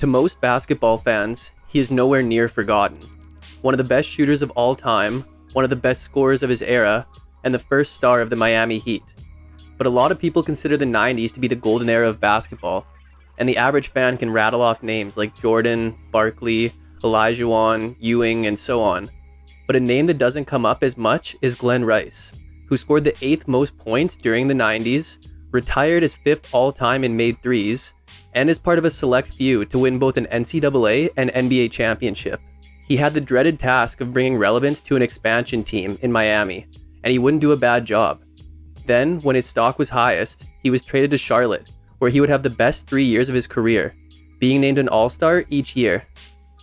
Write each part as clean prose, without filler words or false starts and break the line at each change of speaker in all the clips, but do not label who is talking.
To most basketball fans, he is nowhere near forgotten. One of the best shooters of all time, one of the best scorers of his era, and the first star of the Miami Heat. But a lot of people consider the 90s to be the golden era of basketball, and the average fan can rattle off names like Jordan, Barkley, Olajuwon, Ewing, and so on. But a name that doesn't come up as much is Glen Rice, who scored the 8th most points during the 90s, retired as 5th all-time in made threes, and is part of a select few to win both an NCAA and NBA championship. He had the dreaded task of bringing relevance to an expansion team in Miami, and he wouldn't do a bad job. Then, when his stock was highest, he was traded to Charlotte, where he would have the best 3 years of his career, being named an All-Star each year.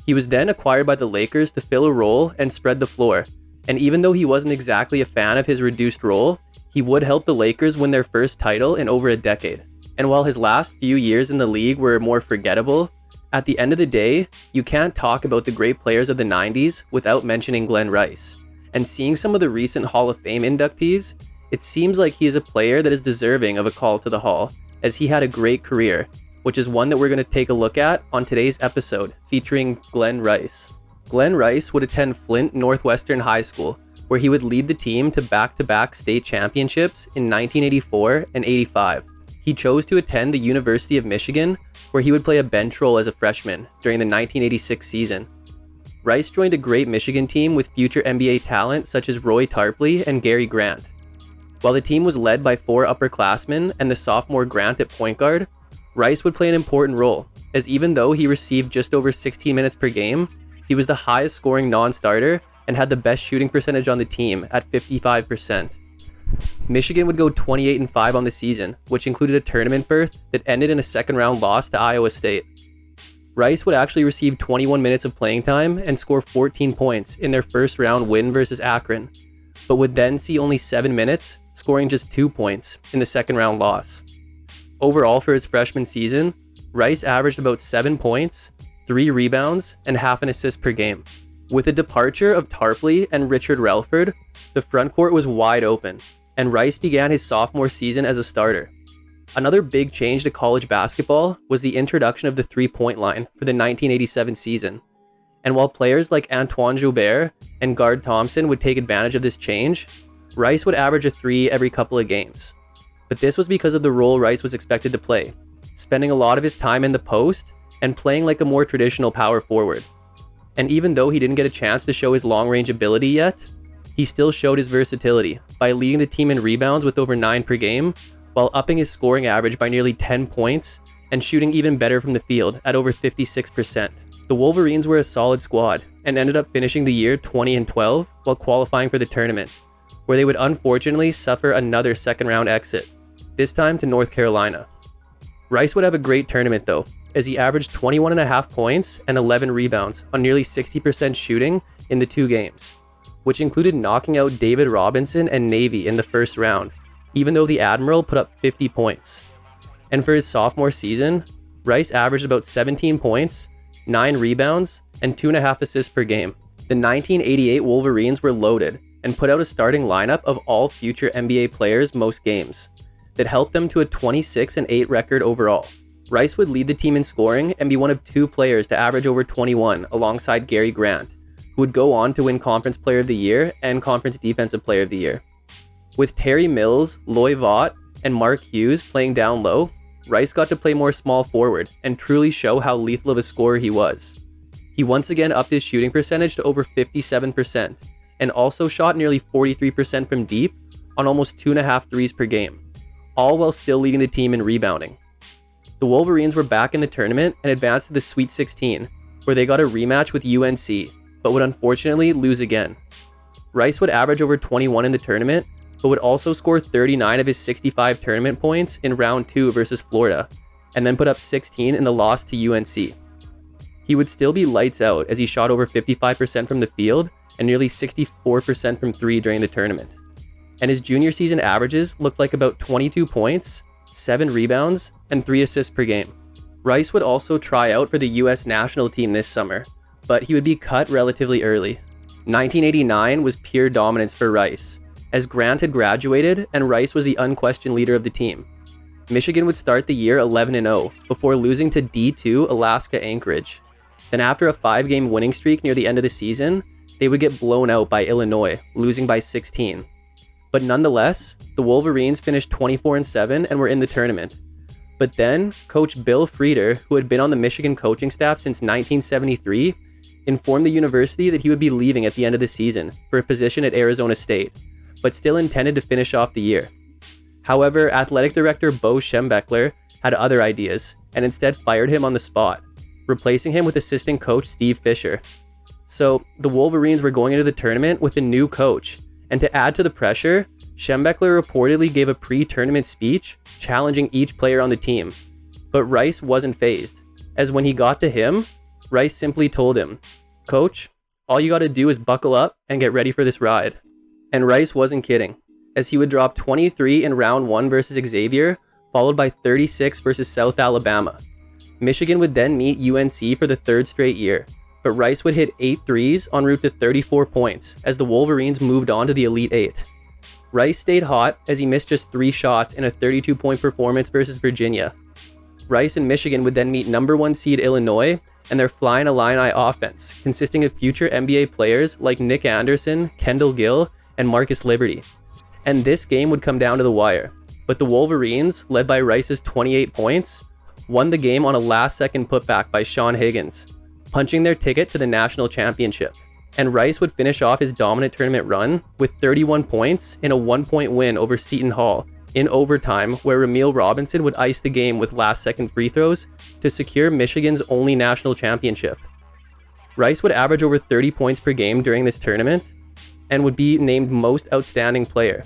He was then acquired by the Lakers to fill a role and spread the floor, and even though he wasn't exactly a fan of his reduced role, he would help the Lakers win their first title in over a decade. And while his last few years in the league were more forgettable, at the end of the day, you can't talk about the great players of the 90s without mentioning Glen Rice. And seeing some of the recent Hall of Fame inductees, it seems like he is a player that is deserving of a call to the Hall, as he had a great career, which is one that we're going to take a look at on today's episode, featuring Glen Rice. Glen Rice would attend Flint Northwestern High School, where he would lead the team to back-to-back state championships in 1984 and 85. He chose to attend the University of Michigan, where he would play a bench role as a freshman during the 1986 season. Rice joined a great Michigan team with future NBA talent such as Roy Tarpley and Gary Grant. While the team was led by 4 upperclassmen and the sophomore Grant at point guard, Rice would play an important role, as even though he received just over 16 minutes per game, he was the highest scoring non-starter and had the best shooting percentage on the team at 55%. Michigan would go 28-5 on the season, which included a tournament berth that ended in a second-round loss to Iowa State. Rice would actually receive 21 minutes of playing time and score 14 points in their first-round win versus Akron, but would then see only 7 minutes, scoring just 2 points in the second-round loss. Overall for his freshman season, Rice averaged about 7 points, 3 rebounds, and half an assist per game. With the departure of Tarpley and Richard Relford, the frontcourt was wide open, and Rice began his sophomore season as a starter. Another big change to college basketball was the introduction of the three-point line for the 1987 season. And while players like Antoine Joubert and Guard Thompson would take advantage of this change, Rice would average a 3 every couple of games. But this was because of the role Rice was expected to play, spending a lot of his time in the post and playing like a more traditional power forward. And even though he didn't get a chance to show his long-range ability yet, he still showed his versatility by leading the team in rebounds with over 9 per game, while upping his scoring average by nearly 10 points and shooting even better from the field at over 56%. The Wolverines were a solid squad and ended up finishing the year 20-12 while qualifying for the tournament, where they would unfortunately suffer another second-round exit, this time to North Carolina. Rice would have a great tournament though, as he averaged 21.5 points and 11 rebounds on nearly 60% shooting in the 2 games, which included knocking out David Robinson and Navy in the first round, even though the Admiral put up 50 points. And for his sophomore season, Rice averaged about 17 points, 9 rebounds, and 2.5 assists per game. The 1988 Wolverines were loaded and put out a starting lineup of all future NBA players most games that helped them to a 26-8 record overall. Rice would lead the team in scoring and be one of 2 players to average over 21 alongside Gary Grant, who would go on to win Conference Player of the Year and Conference Defensive Player of the Year. With Terry Mills, Loy Vaught, and Mark Hughes playing down low, Rice got to play more small forward and truly show how lethal of a scorer he was. He once again upped his shooting percentage to over 57% and also shot nearly 43% from deep on almost 2.5 threes per game, all while still leading the team in rebounding. The Wolverines were back in the tournament and advanced to the Sweet 16, where they got a rematch with UNC, but would unfortunately lose again. Rice would average over 21 in the tournament, but would also score 39 of his 65 tournament points in round 2 versus Florida, and then put up 16 in the loss to UNC. He would still be lights out as he shot over 55% from the field and nearly 64% from 3 during the tournament. And his junior season averages looked like about 22 points, 7 rebounds, and 3 assists per game. Rice would also try out for the US national team this summer, but he would be cut relatively early. 1989 was pure dominance for Rice, as Grant had graduated and Rice was the unquestioned leader of the team. Michigan would start the year 11-0 before losing to D2 Alaska Anchorage. Then after a 5-game winning streak near the end of the season, they would get blown out by Illinois, losing by 16. But nonetheless, the Wolverines finished 24-7 and were in the tournament. But then, Coach Bill Frieder, who had been on the Michigan coaching staff since 1973, informed the university that he would be leaving at the end of the season for a position at Arizona State, but still intended to finish off the year. However, athletic director Bo Schembechler had other ideas and instead fired him on the spot, replacing him with assistant coach Steve Fisher. So, the Wolverines were going into the tournament with a new coach, and to add to the pressure, Schembechler reportedly gave a pre-tournament speech challenging each player on the team. But Rice wasn't fazed, as when he got to him, Rice simply told him, "Coach, all you gotta do is buckle up and get ready for this ride." And Rice wasn't kidding, as he would drop 23 in round 1 versus Xavier, followed by 36 versus South Alabama. Michigan would then meet UNC for the 3rd straight year, but Rice would hit 8 threes en route to 34 points as the Wolverines moved on to the Elite 8. Rice stayed hot as he missed just 3 shots in a 32-point performance versus Virginia. Rice and Michigan would then meet number 1 seed Illinois and their Flying Illini offense, consisting of future NBA players like Nick Anderson, Kendall Gill, and Marcus Liberty. And this game would come down to the wire, but the Wolverines, led by Rice's 28 points, won the game on a last-second putback by Sean Higgins, punching their ticket to the national championship. And Rice would finish off his dominant tournament run with 31 points in a 1-point win over Seton Hall in overtime, where Ramil Robinson would ice the game with last-second free throws to secure Michigan's only national championship. Rice would average over 30 points per game during this tournament and would be named most outstanding player.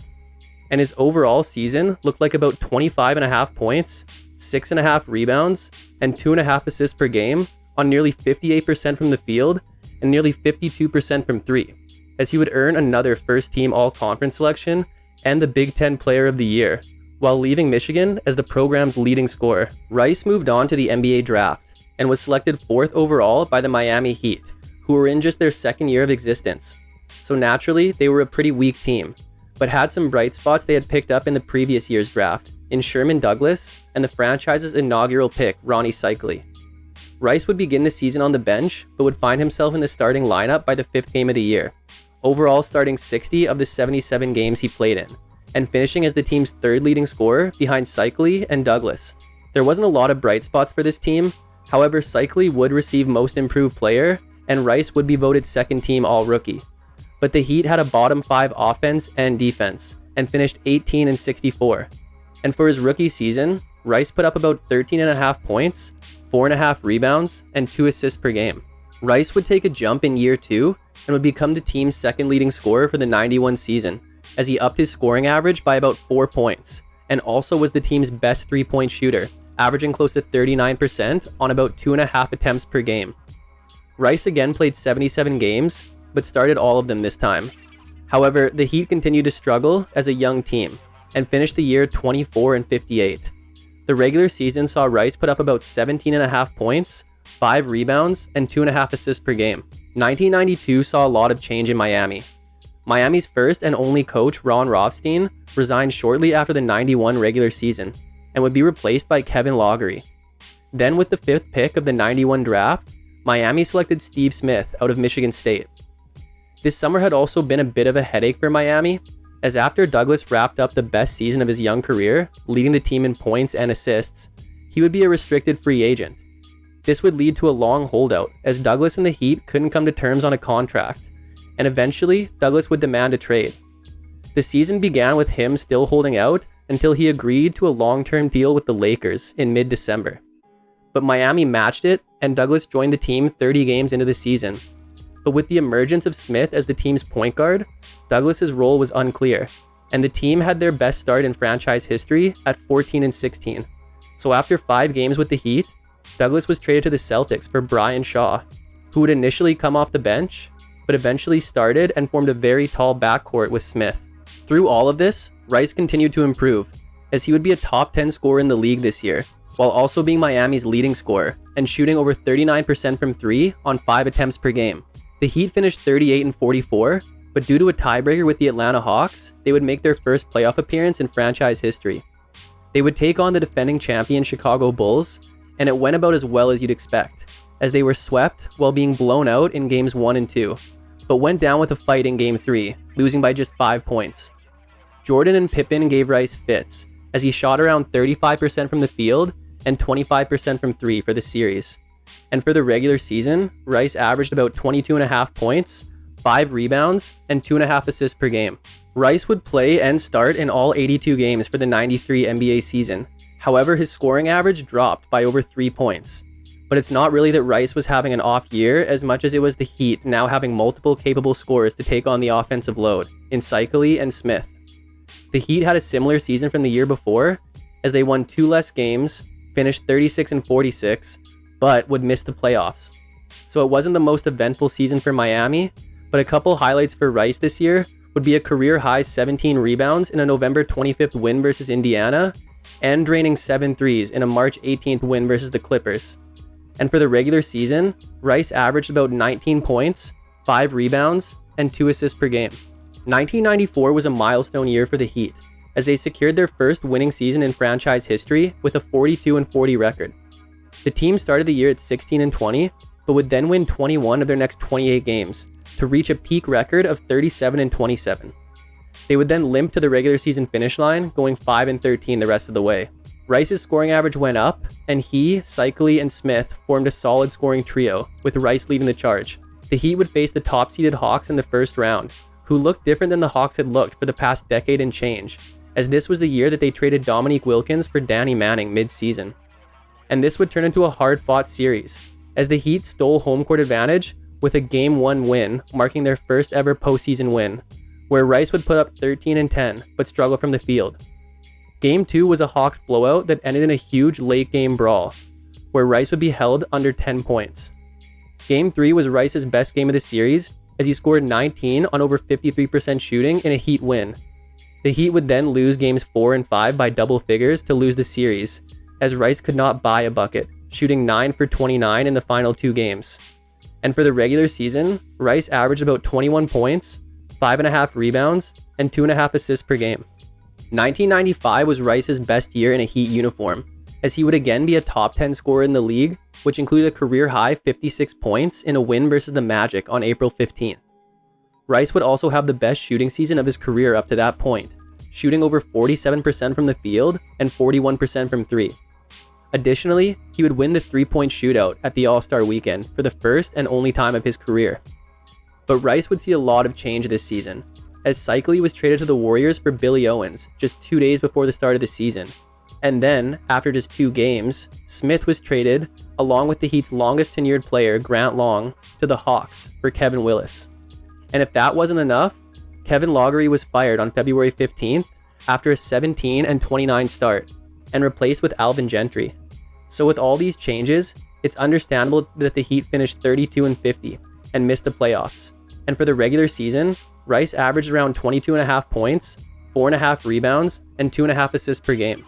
And his overall season looked like about 25.5 points, 6.5 rebounds, and 2.5 assists per game on nearly 58% from the field and nearly 52% from 3, as he would earn another first-team all-conference selection and the Big Ten Player of the Year, while leaving Michigan as the program's leading scorer. Rice moved on to the NBA draft and was selected 4th overall by the Miami Heat, who were in just their 2nd year of existence. So naturally, they were a pretty weak team, but had some bright spots they had picked up in the previous year's draft, in Sherman Douglas and the franchise's inaugural pick, Rony Seikaly. Rice would begin the season on the bench, but would find himself in the starting lineup by the 5th game of the year, overall starting 60 of the 77 games he played in, and finishing as the team's 3rd leading scorer behind Seikaly and Douglas. There wasn't a lot of bright spots for this team, however Seikaly would receive Most Improved Player, and Rice would be voted 2nd team All-Rookie. But the Heat had a bottom 5 offense and defense, and finished 18-64. And for his rookie season, Rice put up about 13.5 points, 4.5 rebounds, and 2 assists per game. Rice would take a jump in year 2 and would become the team's 2nd leading scorer for the 91 season, as he upped his scoring average by about 4 points, and also was the team's best 3-point shooter, averaging close to 39% on about 2.5 attempts per game. Rice again played 77 games, but started all of them this time. However, the Heat continued to struggle as a young team, and finished the year 24-58. The regular season saw Rice put up about 17.5 points, 5 rebounds, and 2.5 assists per game. 1992 saw a lot of change in Miami. Miami's first and only coach, Ron Rothstein, resigned shortly after the 91 regular season, and would be replaced by Kevin Loughery. Then with the 5th pick of the 91 draft, Miami selected Steve Smith out of Michigan State. This summer had also been a bit of a headache for Miami, as after Douglas wrapped up the best season of his young career, leading the team in points and assists, he would be a restricted free agent. This would lead to a long holdout, as Douglas and the Heat couldn't come to terms on a contract, and eventually Douglas would demand a trade. The season began with him still holding out until he agreed to a long-term deal with the Lakers in mid-December. But Miami matched it, and Douglas joined the team 30 games into the season. But with the emergence of Smith as the team's point guard, Douglas's role was unclear, and the team had their best start in franchise history at 14-16. So after 5 games with the Heat, Douglas was traded to the Celtics for Brian Shaw, who would initially come off the bench, but eventually started and formed a very tall backcourt with Smith. Through all of this, Rice continued to improve, as he would be a top 10 scorer in the league this year, while also being Miami's leading scorer and shooting over 39% from 3 on 5 attempts per game. The Heat finished 38-44, but due to a tiebreaker with the Atlanta Hawks, they would make their first playoff appearance in franchise history. They would take on the defending champion Chicago Bulls, and it went about as well as you'd expect, as they were swept while being blown out in games 1 and 2, but went down with a fight in game 3, losing by just 5 points. Jordan and Pippen gave Rice fits, as he shot around 35% from the field and 25% from 3 for the series. And for the regular season, Rice averaged about 22.5 points, 5 rebounds, and 2.5 assists per game. Rice would play and start in all 82 games for the 93 NBA season. However, his scoring average dropped by over 3 points. But it's not really that Rice was having an off year as much as it was the Heat now having multiple capable scorers to take on the offensive load in Seikaly and Smith. The Heat had a similar season from the year before, as they won 2 less games, finished 36-46, but would miss the playoffs. So it wasn't the most eventful season for Miami, but a couple highlights for Rice this year would be a career-high 17 rebounds in a November 25th win versus Indiana, and draining 7 threes in a March 18th win versus the Clippers. And for the regular season, Rice averaged about 19 points, 5 rebounds, and 2 assists per game. 1994 was a milestone year for the Heat, as they secured their first winning season in franchise history with a 42-40 record. The team started the year at 16-20, but would then win 21 of their next 28 games, to reach a peak record of 37-27. They would then limp to the regular season finish line, going 5-13 the rest of the way. Rice's scoring average went up, and he, Seikaly, and Smith formed a solid scoring trio, with Rice leading the charge. The Heat would face the top-seeded Hawks in the first round, who looked different than the Hawks had looked for the past decade and change, as this was the year that they traded Dominique Wilkins for Danny Manning mid-season. And this would turn into a hard-fought series, as the Heat stole home court advantage with a Game 1 win, marking their first ever postseason win, where Rice would put up 13-10, but struggle from the field. Game 2 was a Hawks blowout that ended in a huge late-game brawl, where Rice would be held under 10 points. Game 3 was Rice's best game of the series, as he scored 19 on over 53% shooting in a Heat win. The Heat would then lose games 4 and 5 by double figures to lose the series, as Rice could not buy a bucket, shooting 9 for 29 in the final 2 games. And for the regular season, Rice averaged about 21 points, 5.5 rebounds, and 2.5 assists per game. 1995 was Rice's best year in a Heat uniform, as he would again be a top 10 scorer in the league, which included a career-high 56 points in a win versus the Magic on April 15th. Rice would also have the best shooting season of his career up to that point, shooting over 47% from the field and 41% from 3. Additionally, he would win the 3-point shootout at the All-Star Weekend for the first and only time of his career. But Rice would see a lot of change this season, as Seikaly was traded to the Warriors for Billy Owens just 2 days before the start of the season. And then, after just 2 games, Smith was traded, along with the Heat's longest tenured player, Grant Long, to the Hawks for Kevin Willis. And if that wasn't enough, Kevin Loughery was fired on February 15th after a 17-29 start, and replaced with Alvin Gentry. So with all these changes, it's understandable that the Heat finished 32-50 and missed the playoffs. And for the regular season, Rice averaged around 22.5 points, 4.5 rebounds, and 2.5 assists per game.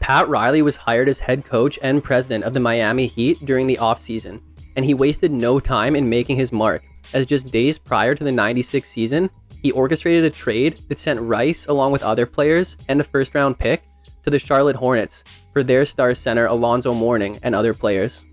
Pat Riley was hired as head coach and president of the Miami Heat during the offseason, and he wasted no time in making his mark, as just days prior to the 96 season, he orchestrated a trade that sent Rice, along with other players and a first-round pick, to the Charlotte Hornets for their star center Alonzo Mourning and other players.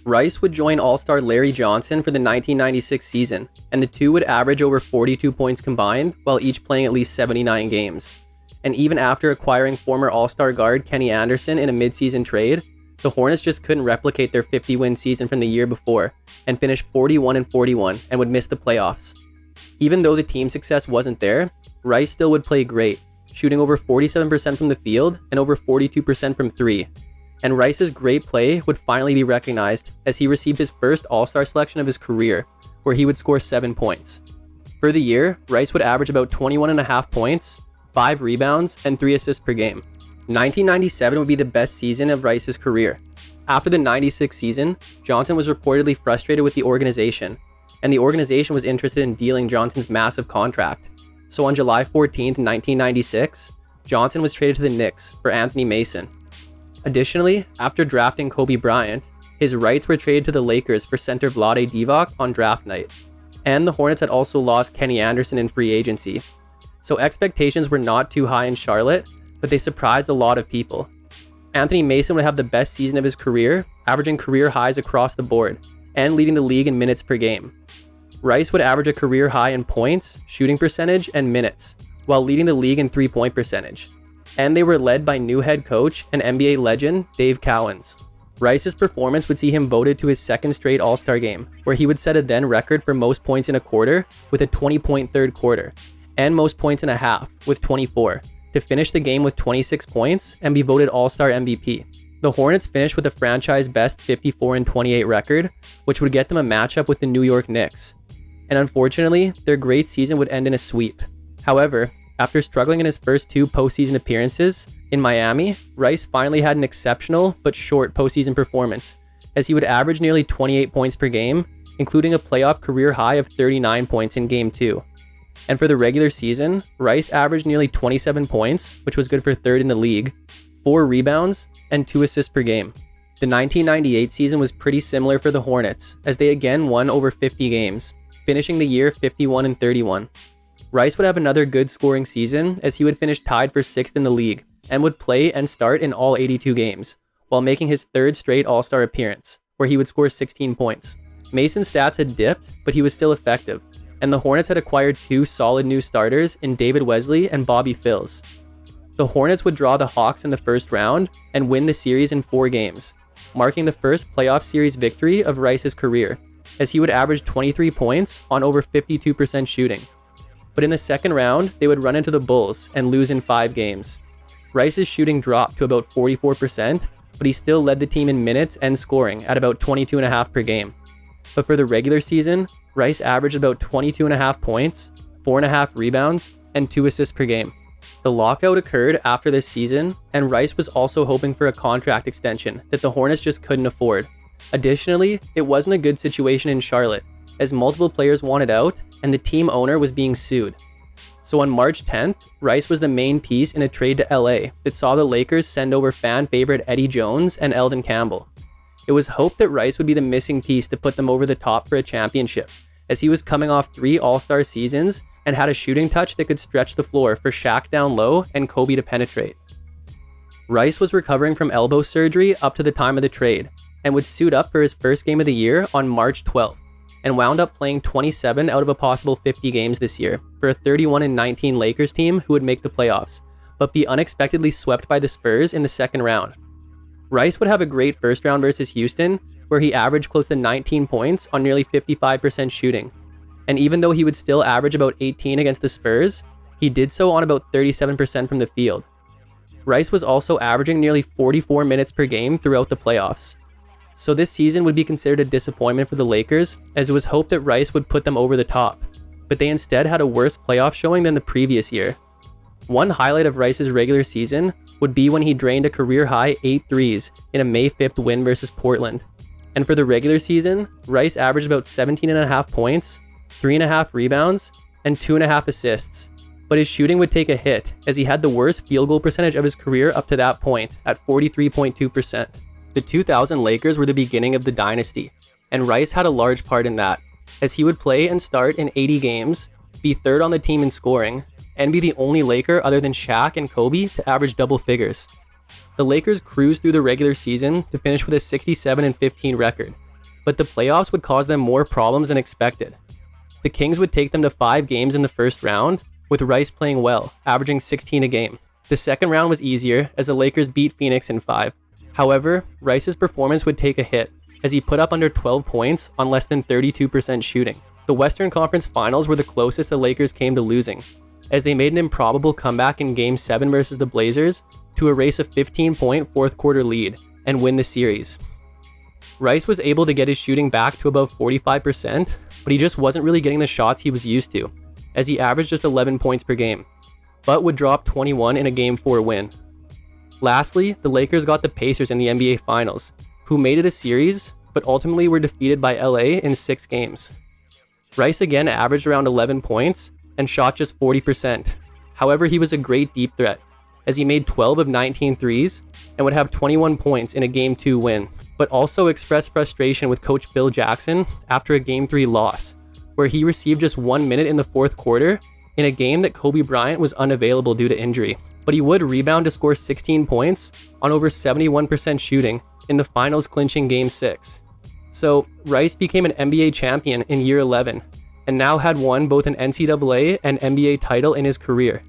Rice would join All-Star Larry Johnson for the 1996 season, and the two would average over 42 points combined, while each playing at least 79 games. And even after acquiring former All-Star guard Kenny Anderson in a mid-season trade, the Hornets just couldn't replicate their 50-win season from the year before, and finished 41-41 and would miss the playoffs. Even though the team success wasn't there, Rice still would play great, shooting over 47% from the field and over 42% from 3. And Rice's great play would finally be recognized as he received his first All-Star selection of his career, where he would score 7 points. For the year, Rice would average about 21.5 points, 5 rebounds, and 3 assists per game. 1997 would be the best season of Rice's career. After the 96 season, Johnson was reportedly frustrated with the organization, and the organization was interested in dealing Johnson's massive contract. So on July 14th, 1996, Johnson was traded to the Knicks for Anthony Mason. Additionally, after drafting Kobe Bryant, his rights were traded to the Lakers for center Vlade Divac on draft night. And the Hornets had also lost Kenny Anderson in free agency. So expectations were not too high in Charlotte, but they surprised a lot of people. Anthony Mason would have the best season of his career, averaging career highs across the board, and leading the league in minutes per game. Rice would average a career high in points, shooting percentage, and minutes, while leading the league in three-point percentage. And they were led by new head coach and NBA legend Dave Cowens. Rice's performance would see him voted to his second straight All-Star game, where he would set a then record for most points in a quarter with a 20-point third quarter, and most points in a half with 24, to finish the game with 26 points and be voted All-Star MVP. The Hornets finished with a franchise-best 54-28 record, which would get them a matchup with the New York Knicks. And unfortunately, their great season would end in a sweep. However, after struggling in his first two postseason appearances in Miami, Rice finally had an exceptional but short postseason performance, as he would average nearly 28 points per game, including a playoff career high of 39 points in Game 2. And for the regular season, Rice averaged nearly 27 points, which was good for third in the league, 4 rebounds, and 2 assists per game. The 1998 season was pretty similar for the Hornets, as they again won over 50 games, finishing the year 51-31. Rice would have another good scoring season, as he would finish tied for 6th in the league, and would play and start in all 82 games, while making his third straight All-Star appearance, where he would score 16 points. Mason's stats had dipped, but he was still effective, and the Hornets had acquired 2 solid new starters in David Wesley and Bobby Phills. The Hornets would draw the Hawks in the first round and win the series in 4 games, marking the first playoff series victory of Rice's career, as he would average 23 points on over 52% shooting. But in the second round, they would run into the Bulls and lose in 5 games. Rice's shooting dropped to about 44%, but he still led the team in minutes and scoring at about 22.5 per game. But for the regular season, Rice averaged about 22.5 points, 4.5 rebounds, and 2 assists per game. The lockout occurred after this season, and Rice was also hoping for a contract extension that the Hornets just couldn't afford. Additionally, it wasn't a good situation in Charlotte, as multiple players wanted out and the team owner was being sued. So on March 10th, Rice was the main piece in a trade to LA that saw the Lakers send over fan favorite Eddie Jones and Eldon Campbell. It was hoped that Rice would be the missing piece to put them over the top for a championship, as he was coming off 3 All-Star seasons and had a shooting touch that could stretch the floor for Shaq down low and Kobe to penetrate. Rice was recovering from elbow surgery up to the time of the trade, and would suit up for his first game of the year on March 12th, and wound up playing 27 out of a possible 50 games this year for a 31-19 Lakers team who would make the playoffs, but be unexpectedly swept by the Spurs in the second round. Rice would have a great first round versus Houston, where he averaged close to 19 points on nearly 55% shooting. And even though he would still average about 18 against the Spurs, he did so on about 37% from the field. Rice was also averaging nearly 44 minutes per game throughout the playoffs. So this season would be considered a disappointment for the Lakers, as it was hoped that Rice would put them over the top, but they instead had a worse playoff showing than the previous year. One highlight of Rice's regular season would be when he drained a career-high 8 threes in a May 5th win versus Portland. And for the regular season, Rice averaged about 17.5 points, 3.5 rebounds, and 2.5 assists. But his shooting would take a hit, as he had the worst field goal percentage of his career up to that point, at 43.2%. The 2000 Lakers were the beginning of the dynasty, and Rice had a large part in that, as he would play and start in 80 games, be third on the team in scoring, and be the only Laker other than Shaq and Kobe to average double figures. The Lakers cruised through the regular season to finish with a 67-15 record, but the playoffs would cause them more problems than expected. The Kings would take them to 5 games in the first round, with Rice playing well, averaging 16 a game. The second round was easier, as the Lakers beat Phoenix in 5. However, Rice's performance would take a hit, as he put up under 12 points on less than 32% shooting. The Western Conference Finals were the closest the Lakers came to losing, as they made an improbable comeback in Game 7 versus the Blazers to erase a 15-point fourth-quarter lead and win the series. Rice was able to get his shooting back to above 45%, but he just wasn't really getting the shots he was used to, as he averaged just 11 points per game, but would drop 21 in a Game 4 win. Lastly, the Lakers got the Pacers in the NBA Finals, who made it a series, but ultimately were defeated by LA in 6 games. Rice again averaged around 11 points and shot just 40%. However, he was a great deep threat, as he made 12 of 19 threes and would have 21 points in a Game 2 win, but also expressed frustration with coach Phil Jackson after a Game 3 loss, where he received just 1 minute in the fourth quarter in a game that Kobe Bryant was unavailable due to injury. but he would rebound to score 16 points on over 71% shooting in the finals clinching Game 6. So, Rice became an NBA champion in year 11, and now had won both an NCAA and NBA title in his career.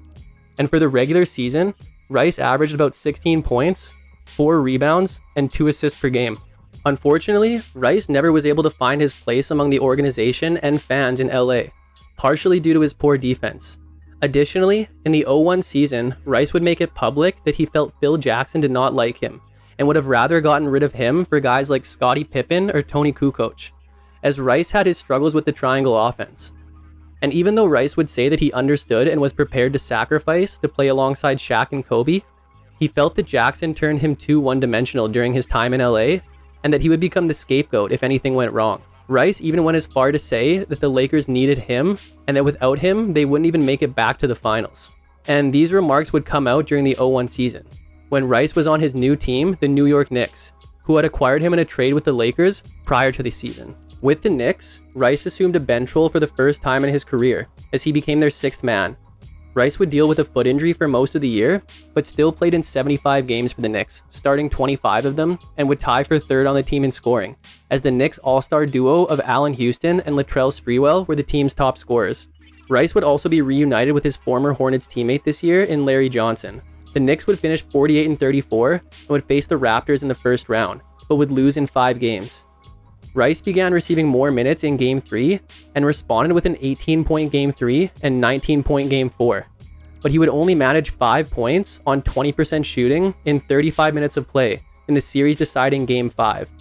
And for the regular season, Rice averaged about 16 points, 4 rebounds, and 2 assists per game. Unfortunately, Rice never was able to find his place among the organization and fans in LA, partially due to his poor defense. Additionally, in the 01 season, Rice would make it public that he felt Phil Jackson did not like him, and would have rather gotten rid of him for guys like Scottie Pippen or Tony Kukoc, as Rice had his struggles with the triangle offense. And even though Rice would say that he understood and was prepared to sacrifice to play alongside Shaq and Kobe, he felt that Jackson turned him too one-dimensional during his time in LA, and that he would become the scapegoat if anything went wrong. Rice even went as far to say that the Lakers needed him, and that without him, they wouldn't even make it back to the finals. And these remarks would come out during the 01 season, when Rice was on his new team, the New York Knicks, who had acquired him in a trade with the Lakers prior to the season. With the Knicks, Rice assumed a bench role for the first time in his career, as he became their 6th man. Rice would deal with a foot injury for most of the year, but still played in 75 games for the Knicks, starting 25 of them, and would tie for 3rd on the team in scoring, as the Knicks all-star duo of Allen Houston and Latrell Sprewell were the team's top scorers. Rice would also be reunited with his former Hornets teammate this year in Larry Johnson. The Knicks would finish 48-34 and would face the Raptors in the first round, but would lose in 5 games. Rice began receiving more minutes in Game 3 and responded with an 18-point Game 3 and 19-point Game 4. But he would only manage 5 points on 20% shooting in 35 minutes of play in the series-deciding Game 5.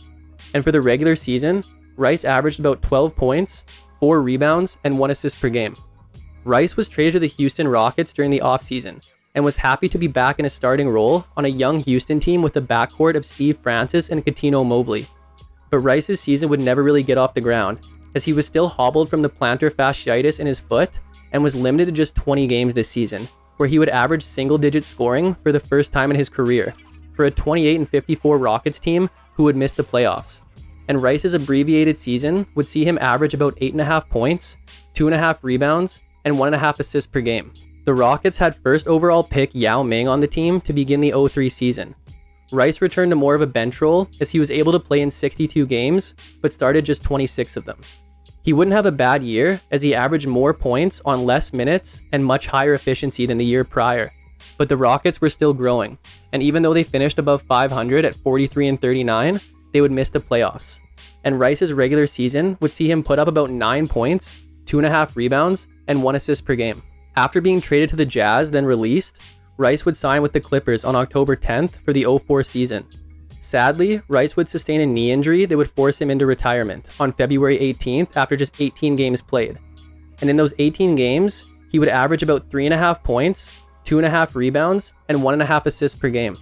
And for the regular season, Rice averaged about 12 points, 4 rebounds, and 1 assist per game. Rice was traded to the Houston Rockets during the offseason, and was happy to be back in a starting role on a young Houston team with the backcourt of Steve Francis and Coutinho Mobley. But Rice's season would never really get off the ground, as he was still hobbled from the plantar fasciitis in his foot and was limited to just 20 games this season, where he would average single-digit scoring for the first time in his career, for a 28-54 Rockets team who would miss the playoffs. And Rice's abbreviated season would see him average about 8.5 points, 2.5 rebounds, and 1.5 assists per game. The Rockets had first overall pick Yao Ming on the team to begin the 03 season. Rice returned to more of a bench role as he was able to play in 62 games, but started just 26 of them. He wouldn't have a bad year as he averaged more points on less minutes and much higher efficiency than the year prior. But the Rockets were still growing, and even though they finished above 500 at 43-39, they would miss the playoffs. And Rice's regular season would see him put up about 9 points, 2.5 rebounds, and 1 assist per game. After being traded to the Jazz, then released, Rice would sign with the Clippers on October 10th for the 04 season. Sadly, Rice would sustain a knee injury that would force him into retirement on February 18th after just 18 games played. And in those 18 games, he would average about 3.5 points, 2.5 rebounds, and 1.5 assists per game.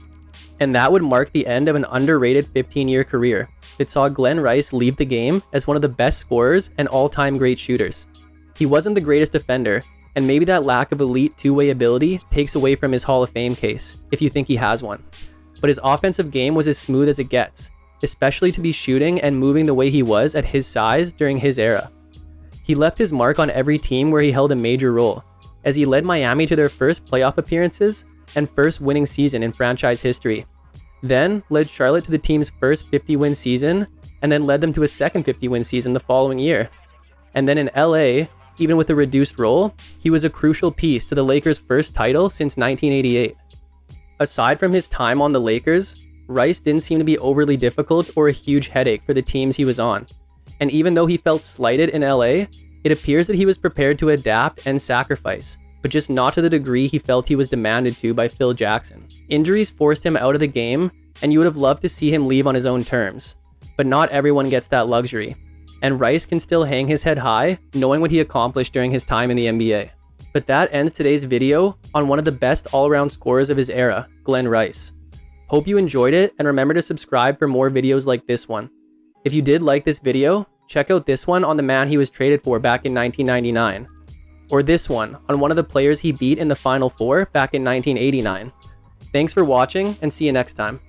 And that would mark the end of an underrated 15-year career that saw Glen Rice leave the game as one of the best scorers and all-time great shooters. He wasn't the greatest defender, and maybe that lack of elite two-way ability takes away from his Hall of Fame case, if you think he has one. But his offensive game was as smooth as it gets, especially to be shooting and moving the way he was at his size during his era. He left his mark on every team where he held a major role, as he led Miami to their first playoff appearances and first winning season in franchise history. Then led Charlotte to the team's first 50-win season, and then led them to a second 50-win season the following year. And then in LA, even with a reduced role, he was a crucial piece to the Lakers' first title since 1988. Aside from his time on the Lakers, Rice didn't seem to be overly difficult or a huge headache for the teams he was on. And even though he felt slighted in LA, it appears that he was prepared to adapt and sacrifice, but just not to the degree he felt he was demanded to by Phil Jackson. Injuries forced him out of the game, and you would have loved to see him leave on his own terms. But not everyone gets that luxury. And Rice can still hang his head high, knowing what he accomplished during his time in the NBA. But that ends today's video on one of the best all-around scorers of his era, Glen Rice. Hope you enjoyed it, and remember to subscribe for more videos like this one. If you did like this video, check out this one on the man he was traded for back in 1999. Or this one on one of the players he beat in the Final Four back in 1989. Thanks for watching, and see you next time.